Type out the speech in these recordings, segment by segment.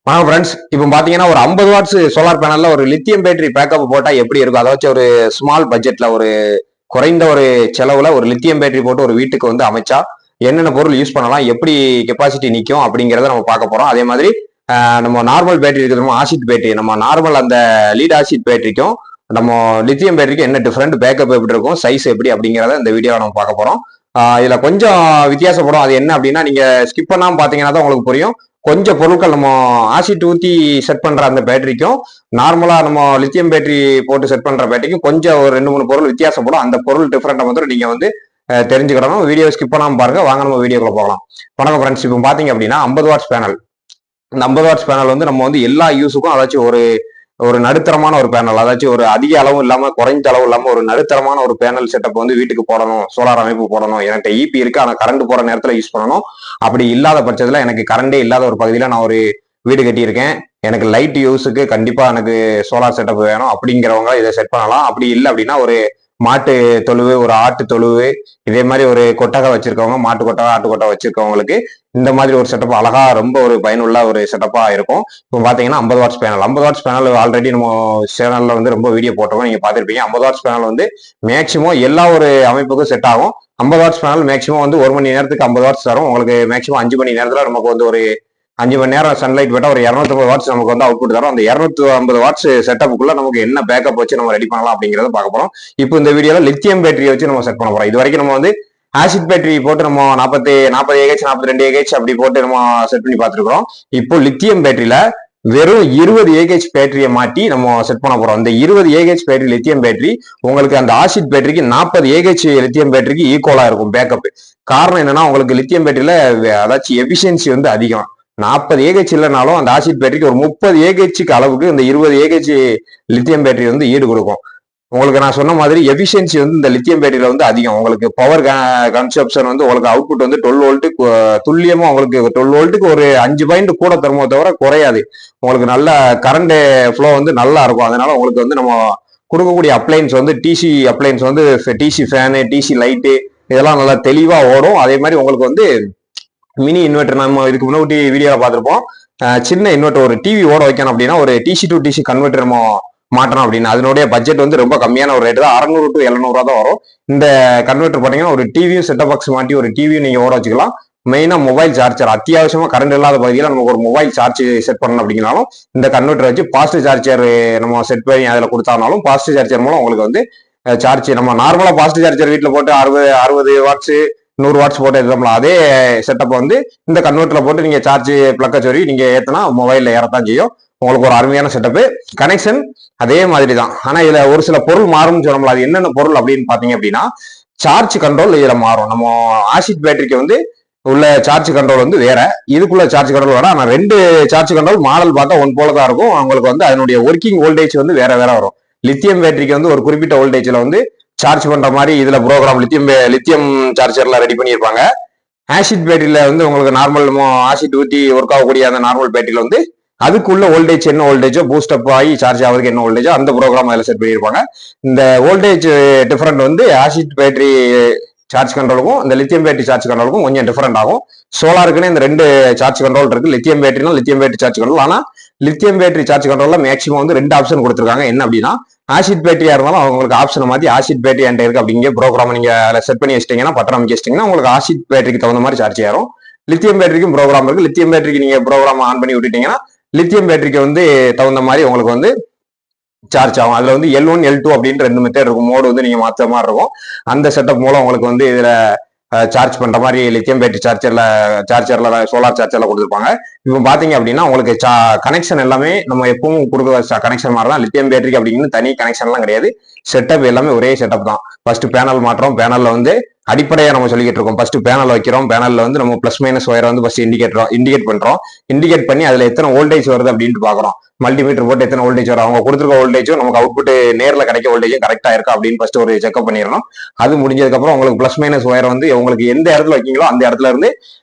Friends இப்போ பாத்தீங்கன்னா ஒரு 50 வாட்ஸ் சோலார் பேனல்ல ஒரு லித்தியம் பேட்டரி பேக்கப் போட்டா எப்படி இருக்கும்? அதாச்சும் ஒரு ஸ்மால் பட்ஜெட்ல ஒரு குறைந்த ஒரு செலவுல ஒரு லித்தியம் பேட்டரி போட்டு ஒரு வீட்டுக்கு வந்து அமைச்சா என்னென்ன பொருள் யூஸ் பண்ணலாம், எப்படி கெப்பாசிட்டி நிற்கும் அப்படிங்கிறத நம்ம பார்க்க போறோம். அதே மாதிரி நம்ம நார்மல் பேட்டரி இருக்கிறோம், ஆசிட் பேட்டரி, நம்ம நார்மல் அந்த லீட் ஆசிட் பேட்டரிக்கும் நம்ம லித்தியம் பேட்டரிக்கும் என்ன டிஃபரெண்ட், பேக்கப் எப்படி இருக்கும், சைஸ் எப்படி அப்படிங்கிறத இந்த வீடியோவை நம்ம பார்க்க போறோம். இதுல கொஞ்சம் வித்தியாசப்படும். அது என்ன அப்படின்னா நீங்க ஸ்கிப் பண்ணாம பாத்தீங்கன்னா தான் உங்களுக்கு புரியும். கொஞ்சம் பொருட்கள் நம்ம ஆசிட் ஊத்தி செட் பண்ற அந்த பேட்டரிக்கும் நார்மலா நம்ம லித்தியம் பேட்டரி போட்டு செட் பண்ற பேட்டரிக்கும் கொஞ்சம் ஒரு 2-3 பொருள் வித்தியாசப்படும். அந்த பொருள் டிஃபரெண்டா வந்து நீங்க வந்து தெரிஞ்சுக்கணும். வீடியோ ஸ்கிப் பண்ணாம பாருங்க. வாங்க நம்ம வீடியோக்குள்ள போகலாம். வணக்கம் ஃப்ரெண்ட்ஸ். இப்போ பாத்தீங்க அப்படின்னா 50 வாட்ஸ் பேனல். இந்த 50 வாட்ஸ் பேனல் வந்து நம்ம வந்து எல்லா யூஸுக்கும், அதாச்சும் ஒரு ஒரு நடுத்தரமான ஒரு பேனல், அதாச்சும் ஒரு அதிக அளவும் இல்லாம குறைஞ்ச அளவு இல்லாம ஒரு நடுத்தரமான ஒரு பேனல் செட்டப் வந்து வீட்டுக்கு போடணும், சோலார் அமைப்பு போடணும். என்கிட்ட இபி இருக்கு, ஆனா கரண்ட் போற நேரத்துல யூஸ் பண்ணணும். அப்படி இல்லாத பட்சத்துல எனக்கு கரண்டே இல்லாத ஒரு பகுதியில நான் ஒரு வீடு கட்டியிருக்கேன், எனக்கு லைட் யூஸுக்கு கண்டிப்பா எனக்கு சோலார் செட்டப் வேணும் அப்படிங்கிறவங்க இதை செட் பண்ணலாம். அப்படி இல்லை அப்படின்னா ஒரு மாட்டு தொழுவு, ஒரு ஆட்டு தொழுவு, இதே மாதிரி ஒரு கொட்டகை வச்சிருக்கவங்க, மாட்டு கொட்டகை ஆட்டு கொட்டகை வச்சிருக்கவங்களுக்கு இந்த மாதிரி ஒரு செட்டப் அழகா ரொம்ப ஒரு பயனுள்ள ஒரு செட்டப்பா இருக்கும். இப்போ பாத்தீங்கன்னா 50 watts panel. 50 watts panel already நம்ம சேனல்ல வந்து ரொம்ப வீடியோ போட்டோம், நீங்க பாத்திருப்பீங்க. 50 வாட்ஸ் பேனல் வந்து மேக்சிமம் எல்லா ஒரு அமைப்புக்கும் செட் ஆகும். 50 வாட்ஸ் பேனல் மேக்சிமம் வந்து 1 மணி நேரத்துக்கு 50 வாட்ஸ் தரும். உங்களுக்கு மேக்சிமம் 5 மணி நேரத்துல நமக்கு வந்து ஒரு 5 மணி நேரம் சன்லைட் போட்டா ஒரு 250 வாட்ஸ் நமக்கு வந்து அவுட்புட் தரும். அந்த 250 வாட்ஸ் செட்டப்புக்குள்ள நமக்கு என்ன பேக்கப் வச்சு நம்ம ரெடி பண்ணலாம் அப்படிங்கறத பார்க்க போறோம். இப்போ இந்த வீடியோல லித்தியம் பேட்டரி வச்சு நம்ம செட் பண்ண போறோம். இது வரைக்கும் நம்ம வந்து ஆசிட் பேட்டரி போட்டு நம்ம 40 ஏஹெச் 42 ஏஹெச் அப்படி போட்டு நம்ம செட் பண்ணி பார்த்துருக்கோம். இப்போ லித்தியம் பேட்டரியில வெறும் 20 ஏஹெச் பேட்டரியை மாட்டி நம்ம செட் பண்ண போறோம். இந்த 20 ஏஹெச் பேட்டரி லித்தியம் பேட்டரி உங்களுக்கு அந்த ஆசிட் பேட்டரிக்கு 40 ஏஹெச் லித்தியம் பேட்டரிக்கு ஈக்குவலா இருக்கும் பேக்கப். காரணம் என்னன்னா உங்களுக்கு லித்தியம் பேட்டரியில அதாச்சும் எபிஷியன்சி வந்து அதிகம். 40 ஏஹெச் இல்லைனாலும் அந்த ஆசிட் பேட்டரிக்கு ஒரு 30 ஏஹெச்சுக்கு அளவுக்கு இந்த 20 ஏஹெச் லித்தியம் பேட்டரி வந்து ஈடு கொடுக்கும். உங்களுக்கு நான் சொன்ன மாதிரி எஃபிஷியன்சி வந்து இந்த லித்தியம் பேட்டரியில வந்து அதிகம். உங்களுக்கு பவர் கன்சப்ஷன் வந்து உங்களுக்கு அவுட்புட் வந்து 12 வோல்ட்டு துல்லியமா உங்களுக்கு 12 வோல்ட்டுக்கு ஒரு 5 பாயிண்ட் கூட தருமோ தவிர குறையாது. உங்களுக்கு நல்ல கரண்ட் ஃப்ளோ வந்து நல்லா இருக்கும். அதனால உங்களுக்கு வந்து நம்ம கொடுக்கக்கூடிய அப்ளைன்ஸ் வந்து டிசி அப்ளைன்ஸ் வந்து டிசி ஃபேனு, டிசி லைட்டு இதெல்லாம் நல்லா தெளிவா ஓடும். அதே மாதிரி உங்களுக்கு வந்து மினி இன்வெர்டர் நம்ம இதுக்கு முன்னாடி வீடியோல பார்த்துருப்போம். சின்ன இன்வெர்டர் ஒரு டிவி ஓட வைக்கணும் அப்படின்னா ஒரு டிசி டு டிசி கன்வெர்டர் நம்ம மாற்றணும் அப்படின்னு அதனுடைய பட்ஜெட் வந்து ரொம்ப கம்மியான ஒரு ரேட் தான், 600 to 700 தான் வரும். இந்த கன்வெர்டர் பார்த்தீங்கன்னா ஒரு டிவியும் செட்டப் பாக்ஸ் மாட்டி ஒரு டிவியும் நீங்க ஓட வச்சுக்கலாம். மெயினா மொபைல் சார்ஜர், அத்தியாவசியமா கரண்ட் இல்லாத பகுதியில் நமக்கு ஒரு மொபைல் சார்ஜ் செட் பண்ணணும் அப்படிங்கனாலும் இந்த கன்வெர்டர் வச்சு பாசிட்டிவ் சார்ஜர் நம்ம செட் பண்ணி அதில் கொடுத்தாலும் பாசிட்டிவ் சார்ஜர் மூலம் உங்களுக்கு வந்து சார்ஜ் நம்ம நார்மலா பாசிட்டிவ் சார்ஜர் வீட்டில் போட்டு 60 வாட்ஸ் 100 வாட்ஸ் போட்டு எடுத்தோம்ல அதே செட்டப் வந்து இந்த கன்வெர்டர்ல போட்டு நீங்க சார்ஜ் பிளக்க சொல்லி நீங்க ஏத்தினா மொபைல்ல ஏறத்தான் செய்யும். உங்களுக்கு ஒரு அருமையான செட்டப். கனெக்ஷன் அதே மாதிரி தான், ஆனா இதுல ஒரு சில பொருள் மாறும்னு சொல்லணும்ல. அது என்னென்ன பொருள் அப்படின்னு பாத்தீங்க அப்படின்னா சார்ஜ் கண்ட்ரோல் இதுல மாறும். நம்ம ஆசிட் பேட்டரிக்கு வந்து உள்ள சார்ஜ் கண்ட்ரோல் வந்து வேற, இதுக்குள்ள சார்ஜ் கண்ட்ரோல் வேற. ஆனா 2 சார்ஜ் கண்ட்ரோல் மாடல் பார்த்தா ஒன் போல தான் இருக்கும். உங்களுக்கு வந்து அதனுடைய ஒர்க்கிங் வோல்டேஜ் வந்து வேற வேற வரும். லித்தியம் பேட்டரிக்கு வந்து ஒரு குறிப்பிட்ட வோல்டேஜ்ல வந்து சார்ஜ் பண்ற மாதிரி இதுல ப்ரோக்ராம் லித்தியம் சார்ஜர்ல ரெடி பண்ணியிருப்பாங்க. ஆசிட் பேட்டரியில வந்து உங்களுக்கு நார்மல் ஆசிட் ஊற்றி ஒர்க் ஆகக்கூடிய அந்த நார்மல் பேட்டரியில வந்து அதுக்குள்ள வோல்டேஜ் என்ன வோல்டேஜோ பூஸ்ட் அப் ஆகி சார்ஜ் ஆகுதுக்கு என்ன வோல்டேஜோ அந்த ப்ரோக்ராம் அதில் செட் பண்ணியிருப்பாங்க. இந்த வோல்டேஜ் டிஃபரெண்ட் வந்து ஆசிட் பேட்டரி சார்ஜ் கண்ட்ரோலுக்கும் இந்த லித்தியம் பேட்டரி சார்ஜ் கண்ட்ரோலுக்கும் கொஞ்சம் டிஃபரெண்ட் ஆகும். சோலாருக்குன்னு இந்த 2 சார்ஜ் கண்ட்ரோல் இருக்கு. லித்தியம் பேட்டரினா லித்தியம் பேட்டரி சார்ஜ் கண்ட்ரோல். ஆனா லித்தியம் பேட்டரி சார்ஜ் கண்ட்ரோல்ல மேக்ஸிமம் வந்து 2 ஆப்ஷன் கொடுத்துருக்காங்க. என்ன அப்படின்னா ஆசிட் பேட்டரியா இருந்தாலும் அவங்களுக்கு ஆப்ஷன் மாத்தி ஆசிட் பேட்டரி என்கிட்ட இருக்கு அப்படிங்கிற ப்ரோக்ராம் நீங்க செட் பண்ணி வச்சிட்டீங்கன்னா பட்டன் அமைக்க வச்சிட்டீங்கன்னா உங்களுக்கு ஆசிட் பேட்டரிக்கு தகுந்த மாதிரி சார்ஜ் ஆகும். லித்தியம் பேட்டரிக்கும் ப்ரோக்ராம் இருக்கு. லித்தியம் பேட்டரிக்கு நீங்க ப்ரோக்ராம் ஆன் பண்ணி விட்டுட்டீங்கன்னா லித்தியம் பேட்டரிக்கு வந்து தகுந்த மாதிரி உங்களுக்கு வந்து சார்ஜ் ஆகும். அதுல வந்து L1 L2 அப்படின்ற 2 மெத்தட் இருக்கும். மோடு வந்து நீங்க மாத்த மாதிரி இருக்கும். அந்த செட்டப் மூலம் உங்களுக்கு வந்து இதுல சார்ஜ் பண்ற மாதிரி லித்தியம் பேட்டரி சார்ஜர்ல சோலார் சார்ஜர்ல கொடுத்துருப்பாங்க. இப்போ பாத்தீங்க அப்படின்னா உங்களுக்கு கனெக்ஷன் எல்லாமே நம்ம எப்பவும் கொடுக்குற கனெக்ஷன் மாதிரி தான். லித்தியம் பேட்டரிக்கு அப்படிங்கிறது தனி கனெக்ஷன் எல்லாம் கிடையாது. செட்டப் எல்லாமே ஒரே செட்டப் தான். First panel மாற்றோம். பேனல்ல வந்து அடிப்படையா நம்ம சொல்லிக்கிட்டு இருக்கோம். ஃபர்ஸ்ட் பேனல் வைக்கிறோம். பேனல்ல வந்து நம்ம பிளஸ் மைனஸ் ஒயரை வந்து ஃபர்ஸ்ட் இண்டிகேட் பண்றோம். இண்டிகேட் பண்ணி அதுல எத்தனை வோல்டேஜ் வருது அப்படின்ட்டு பாக்குறோம். மல்டிமீட்டர் போட்டு எத்தனை வோல்டேஜ் வரும், அவங்க கொடுத்துருக்க வோல்டேஜும் நமக்கு அவுட்புட் நேரில் கிடைக்க வோல்டேஜும் கரெக்டா இருக்கா அப்படின்னு ஃபர்ஸ்ட் ஒரு செக்அப் பண்ணிடணும். அது முடிஞ்சதுக்கு அப்புறம் உங்களுக்கு பிளஸ் மைனஸ் ஒயர் வந்து உங்களுக்கு எந்த இடத்துல வைக்கீங்களோ அந்த இடத்துல இருந்து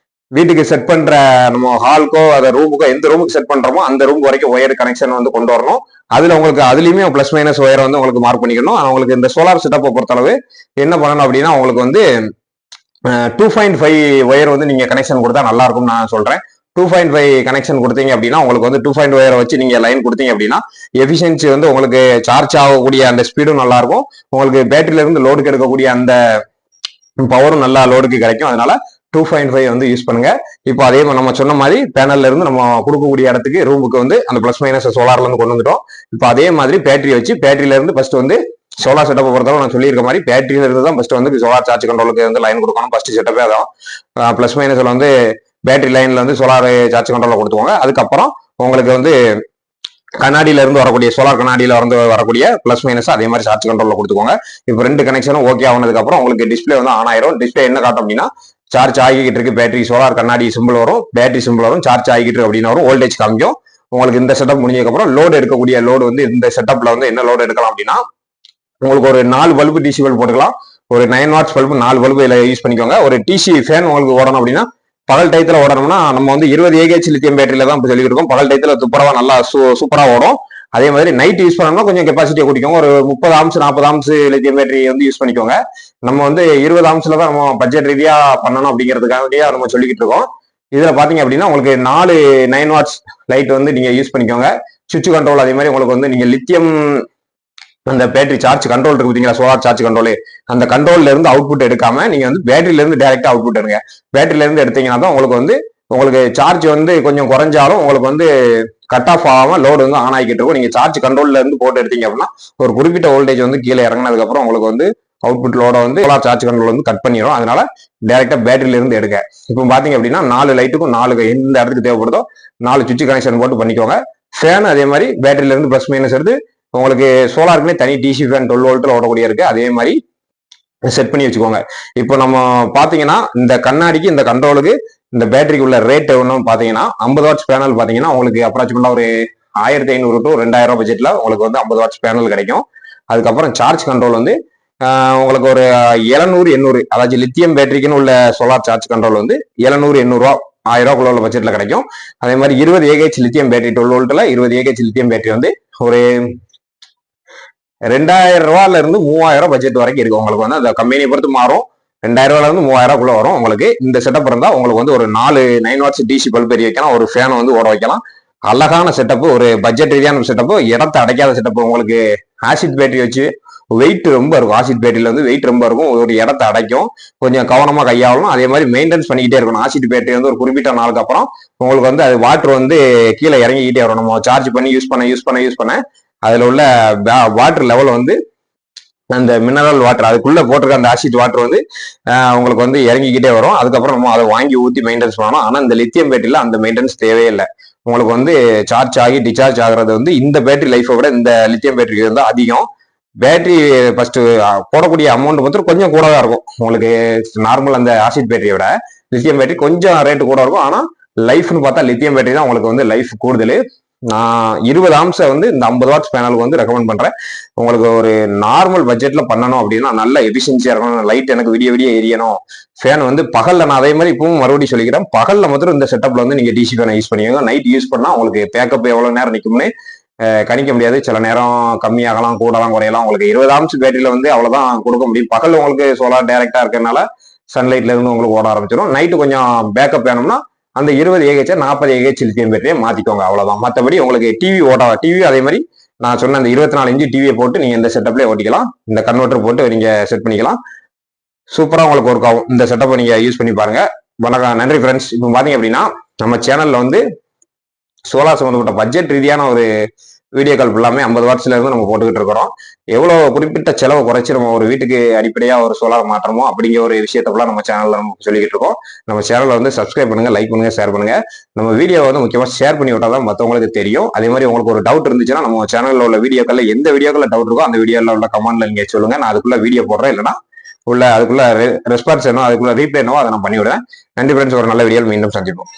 வீட்டுக்கு செட் பண்ற நம்ம ஹால்க்கோ அதை ரூமுக்கோ எந்த ரூமுக்கு செட் பண்றோமோ அந்த ரூம் வரைக்கும் ஒயர் கனெக்ஷன் வந்து கொண்டு வரணும். அதுல உங்களுக்கு அதுலயுமே பிளஸ் மைனஸ் ஒயர் வந்து உங்களுக்கு மார்க் பண்ணிக்கணும். உங்களுக்கு இந்த சோலார் செட்டப்பை பொறுத்தளவு என்ன பண்ணணும் அப்படின்னா உங்களுக்கு வந்து 2.5 ஒயர் வந்து நீங்க கனெக்ஷன் கொடுத்தா நல்லா இருக்கும்னு நான் சொல்றேன். 2.5 கனெக்ஷன் கொடுத்தீங்க அப்படின்னா உங்களுக்கு வந்து 2.5 வச்சு நீங்க லைன் கொடுத்தீங்க அப்படின்னா எஃபிஷியன்சி வந்து உங்களுக்கு சார்ஜ் ஆகக்கூடிய அந்த ஸ்பீடும் நல்லா இருக்கும். உங்களுக்கு பேட்டரியில இருந்து லோடுக்கு எடுக்கக்கூடிய அந்த பவரும் நல்லா லோடுக்கு கிடைக்கும். அதனால 2.5 வந்து யூஸ் பண்ணுங்க. இப்போ அதே நம்ம சொன்ன மாதிரி பேனல்ல இருந்து நம்ம கொடுக்கக்கூடிய இடத்துக்கு ரூமுக்கு வந்து அந்த பிளஸ் மைனஸ் சோலார்ல இருந்து கொண்டு வந்துட்டோம். இப்போ அதே மாதிரி பேட்டரி வச்சு பேட்டரியில இருந்து ஃபர்ஸ்ட் வந்து சோலார் செட்டப் பொறுத்தவரை நான் சொல்லியிருக்க மாதிரி பேட்டரியில இருந்து தான் ஃபர்ஸ்ட் வந்து சோலார் சார்ஜ் கண்ட்ரோலுக்கு வந்து லைன் கொடுக்கணும். ஃபர்ஸ்ட் செட்டப்பே அதான். பிளஸ் மைனஸ்ல வந்து பேட்டரி லைன்ல வந்து சோலார் சார்ஜ் கண்ட்ரோல கொடுத்துவாங்க. அதுக்கப்புறம் உங்களுக்கு வந்து கண்ணாடியில இருந்து வரக்கூடிய சோலார் கண்ணாடியில இருந்து வரக்கூடிய பிளஸ் மைனஸ் அதே மாதிரி சார்ஜ் கண்ட்ரோல்ல கொடுத்துக்கோங்க. இப்போ 2 கனெக்ஷனும் ஓகே ஆனதுக்கு அப்புறம் உங்களுக்கு டிஸ்பிளே வந்து ஆன் ஆயிரும். டிஸ்பிளே என்ன காட்டும் அப்படின்னா சார்ஜ் ஆகிக்கிட்டு இருக்கு பேட்டரி, சோலார் கண்ணாடி சிம்பிள் வரும், பேட்டரி சிம்பிள் வரும், சார்ஜ் ஆகிட்டு இருக்கு அப்படின்னு வரும், வோல்டேஜ் காமிக்கும். உங்களுக்கு இந்த செட்டப் முடிஞ்சதுக்கு அப்புறம் லோடு எடுக்கக்கூடிய லோடு வந்து இந்த செட்டப்ல வந்து என்ன லோடு எடுக்கலாம் அப்படின்னா உங்களுக்கு ஒரு 4 பல்பு டிசி பல்பு போட்டுக்கலாம். ஒரு 9 வாட்ஸ் பல்பு 4 பல்பு இதில் யூஸ் பண்ணிக்கோங்க. ஒரு டிசி ஃபேன் உங்களுக்கு ஓடணும் அப்படின்னா பகல் டயத்துல ஓடணும்னா நம்ம வந்து 20 ஏகேஹெச் லித்தியம் பேட்டரியில தான் சொல்லிட்டு இருக்கோம். பகல் டயத்துல துப்புரவா நல்லா சூப்பரா ஓடும். அதே மாதிரி நைட் யூஸ் பண்ணோம்னா கொஞ்சம் கெப்பாசிட்டியை கூட்டிக்கோங்க. ஒரு 30 ஆம்ஸ் 40 ஆம்ஸ் லித்தியம் பேட்டரி வந்து யூஸ் பண்ணிக்கோங்க. நம்ம வந்து 20 ஆம்ஸ்ல தான் நம்ம பட்ஜெட் ரீதியா பண்ணணும் அப்படிங்கிறதுக்காக நம்ம சொல்லிக்கிட்டு இருக்கோம். இதுல பாத்தீங்க அப்படின்னா உங்களுக்கு 4 9 வாட்ஸ் லைட் வந்து நீங்க யூஸ் பண்ணிக்கோங்க. சுவிட்ச் கண்ட்ரோல் அதே மாதிரி உங்களுக்கு வந்து நீங்க லித்தியம் அந்த பேட்டரி சார்ஜ் கண்ட்ரோல் இருக்கு பார்த்தீங்களா, சோலார் சார்ஜ் கண்ட்ரோல், அந்த கண்ட்ரோல்ல இருந்து அவுட்புட் எடுக்காம நீங்க வந்து பேட்டரியில இருந்து டைரக்டா அவுட்புட் எடுங்க. பேட்டரியில இருந்து எடுத்தீங்கன்னா தான் உங்களுக்கு சார்ஜ் வந்து கொஞ்சம் குறைஞ்சாலும் உங்களுக்கு வந்து கட் ஆஃப் ஆகாம லோடு வந்து ஆன் ஆகிட்டு இருக்கும். நீங்க சார்ஜ் கண்ட்ரோல்ல இருந்து போட்டு எடுத்தீங்க அப்படின்னா ஒரு குறிப்பிட்ட வோல்டேஜ் வந்து கீழே இறங்கினதுக்கு அப்புறம் உங்களுக்கு வந்து அவுட்புட் லோட வந்து சோலார் சார்ஜ் கண்ட்ரோல் வந்து கட் பண்ணிடும். அதனால டைரக்டா பேட்டரியில இருந்து எடுங்க. இப்போ பாத்தீங்க அப்படின்னா 4 லைட்டுக்கும் 4 எந்த இடத்துக்கு தேவைப்படுதோ 4 சுவிட்ச் கனெக்ஷன் போட்டு பண்ணிக்கோங்க. ஃபேன் அதே மாதிரி பேட்டரியில இருந்து பிளஸ் மைனஸ் எடுத்து உங்களுக்கு சோலாருக்குனே தனி டிசி ஃபேன் 12 வோல்ட்ல ஓடக்கூடிய இருக்கு. அதே மாதிரி செட் பண்ணி வச்சுக்கோங்க. இப்போ நம்ம பாத்தீங்கன்னா இந்த கண்ணாடிக்கு இந்த கண்ட்ரோலுக்கு இந்த பேட்டரிக்கு உள்ள ரேட் ஒன்றும் பாத்தீங்கன்னா 50 வாட்ஸ் பேனல் பாத்தீங்கன்னா உங்களுக்கு அப்ராக்சிமேட்டா ஒரு 1500 to 2000 பட்ஜெட்ல உங்களுக்கு வந்து 50 வாட்ஸ் பேனல் கிடைக்கும். அதுக்கப்புறம் சார்ஜ் கண்ட்ரோல் வந்து உங்களுக்கு ஒரு 700 800 அதாவது லித்தியம் பேட்டரிக்குன்னு உள்ள சோலார் சார்ஜ் கண்ட்ரோல் வந்து 700 800 ரூபா 1000 ரூபாக்குள்ள உள்ள பட்ஜெட்ல கிடைக்கும். அதே மாதிரி 20 ஏகேஹெச் லித்தியம் பேட்டரி 12 வோல்ட்ல 20 ஏகேஹெச் லித்தியம் பேட்டரி வந்து ஒரு 2000 ரூபாயில இருந்து 3000 பட்ஜெட் வரைக்கும் இருக்கு. உங்களுக்கு வந்து அந்த கம்பெனியை பொறுத்து மாறும். 2000 ரூபாயில இருந்து 3000 ரூபாய்க்குள்ள வரும். உங்களுக்கு இந்த செட்டப் இருந்தா உங்களுக்கு வந்து ஒரு 4 9 வாட்ஸ் டிசி பல்ப் எரிய வைக்கலாம். ஒரு ஃபேன் வந்து ஓட வைக்கலாம். அழகான செட்டப், ஒரு பட்ஜெட் ரீதியான செட்டப், இடத்தை அடைக்காத செட்டப். உங்களுக்கு ஆசிட் பேட்டரி வச்சு வெயிட் ரொம்ப இருக்கும். ஆசிட் பேட்டரியில வந்து வெயிட் ரொம்ப இருக்கும். ஒரு இடத்தை அடைக்கும். கொஞ்சம் கவனமா கையாளணும். அதே மாதிரி மெயின்டெனன்ஸ் பண்ணிக்கிட்டே இருக்கணும். ஆசிட் பேட்டரி வந்து ஒரு குறிப்பிட்ட நாளுக்கு அப்புறம் உங்களுக்கு வந்து அது வாட்டர் வந்து கீழே இறங்கிக்கிட்டே வரும். நம்ம சார்ஜ் பண்ணி யூஸ் பண்ண அதுல உள்ள வாட்டர் லெவல் வந்து அந்த மினரல் வாட்டர் அதுக்குள்ள போட்டிருக்க அந்த ஆசிட் வாட்டர் வந்து உங்களுக்கு வந்து இறங்கிக்கிட்டே வரும். அதுக்கப்புறம் நம்ம அதை வாங்கி ஊற்றி மெயின்டெனன்ஸ் பண்ணணும். ஆனா இந்த லித்தியம் பேட்டரியில அந்த மெயின்டெனன்ஸ் தேவையே இல்லை. உங்களுக்கு வந்து சார்ஜ் ஆகி டிசார்ஜ் ஆகுறது வந்து இந்த பேட்டரி லைஃபை விட இந்த லித்தியம் பேட்டரி வந்து அதிகம். பேட்டரி ஃபர்ஸ்ட் போடக்கூடிய அமௌண்ட் வந்து கொஞ்சம் கூட தான் இருக்கும். உங்களுக்கு நார்மல் அந்த ஆசிட் பேட்டரியை விட லித்தியம் பேட்டரி கொஞ்சம் ரேட்டு கூட இருக்கும். ஆனா லைஃப்னு பார்த்தா லித்தியம் பேட்டரி தான் உங்களுக்கு வந்து லைஃப் கூடுதல். நான் 20 ஆம்ஸை வந்து இந்த 50 வாட்ஸ் பேனலுக்கு வந்து ரெக்கமெண்ட் பண்றேன். உங்களுக்கு ஒரு நார்மல் பட்ஜெட்ல பண்ணணும் அப்படின்னா நல்ல எஃபிஷியன்சியா இருக்கணும். லைட் எனக்கு விடிய எரியணும். ஃபேன் வந்து பகல்ல நான் அதே மாதிரி இப்பவும் மறுபடியும் சொல்லிக்கிறேன், பகல்ல மட்டும் இந்த செட்டப்ல வந்து நீங்க டிசி ஃபேனை யூஸ் பண்ணிக்கோங்க. நைட் யூஸ் பண்ணா உங்களுக்கு பேக்கப் எவ்வளவு நேரம் நிற்கும்னு கணிக்க முடியாது. சில நேரம் கம்மியாகலாம், கூடலாம், குறையலாம். உங்களுக்கு 20 ஆம்ஸ் பேட்டரியில வந்து அவ்வளவுதான் கொடுக்க முடியும். பகல் உங்களுக்கு சோலார் டைரக்டா இருக்கிறதுனால சன்லைட்ல இருந்து உங்களுக்கு ஓட ஆரம்பிச்சிடும். நைட்டு கொஞ்சம் பேக்கப் வேணும்னா அந்த 20 ஏகேஹெச் 40 ஏகேஹெச் லித்தியம் பேட்டரியை மாத்திக்கோங்க. அவ்வளவுதான். மற்றபடி உங்களுக்கு டிவி அதே மாதிரி நான் சொன்ன அந்த 24 இன்ச்சு டிவியை போட்டு நீங்க இந்த செட்டப்லேயே ஓட்டிக்கலாம். இந்த கன்வெர்டர் போட்டு நீங்க செட் பண்ணிக்கலாம். சூப்பரா உங்களுக்கு ஒர்க் ஆகும். இந்த செட்டப்பை நீங்க யூஸ் பண்ணி பாருங்க. வணக்கம், நன்றி ஃப்ரெண்ட்ஸ். இப்போ பாத்தீங்க அப்படின்னா நம்ம சேனல்ல வந்து சோலார் சம்பந்தப்பட்ட பட்ஜெட் ரீதியான ஒரு வீடியோக்கள் ஃபுல்லாமே 50 வாட்ஸ்ல இருந்து நம்ம போட்டுக்கிட்டு இருக்கிறோம். எவ்வளவு குறிப்பிட்ட செலவு குறைச்சி நம்ம ஒரு வீட்டுக்கு அடிப்படையா ஒரு சோலார் மாற்றமோ அப்படிங்கிற ஒரு விஷயத்தை ஃபுல்லா நம்ம சேனல்ல நம்ம சொல்லிக்கிட்டு இருக்கோம். நம்ம சேனலை வந்து சப்ஸ்கிரைப் பண்ணுங்க, லைக் பண்ணுங்க, ஷேர் பண்ணுங்க. நம்ம வீடியோ வந்து முக்கியமா ஷேர் பண்ணி விட்டாதான் மற்றவங்களுக்கு தெரியும். அதே மாதிரி உங்களுக்கு ஒரு டவுட் இருந்துச்சுன்னா நம்ம சேனல்ல உள்ள வீடியோக்கள்ல எந்த வீடியோக்கள் டவுட் இருக்கோ அந்த வீடியோல உள்ள கமெண்ட்ல நீங்க சொல்லுங்க. நான் அதுக்குள்ள வீடியோ போடுறேன். இல்லைன்னா அதுக்குள்ள ரெஸ்பான்ஸ் என்ன, அதுக்குள்ள ரீப்ளை என்னவோ அதை நான் பண்ணிவிடுறேன். நன்றி ஃப்ரெண்ட்ஸ், ஒரு நல்ல வீடியோ மீண்டும் சந்திப்போம்.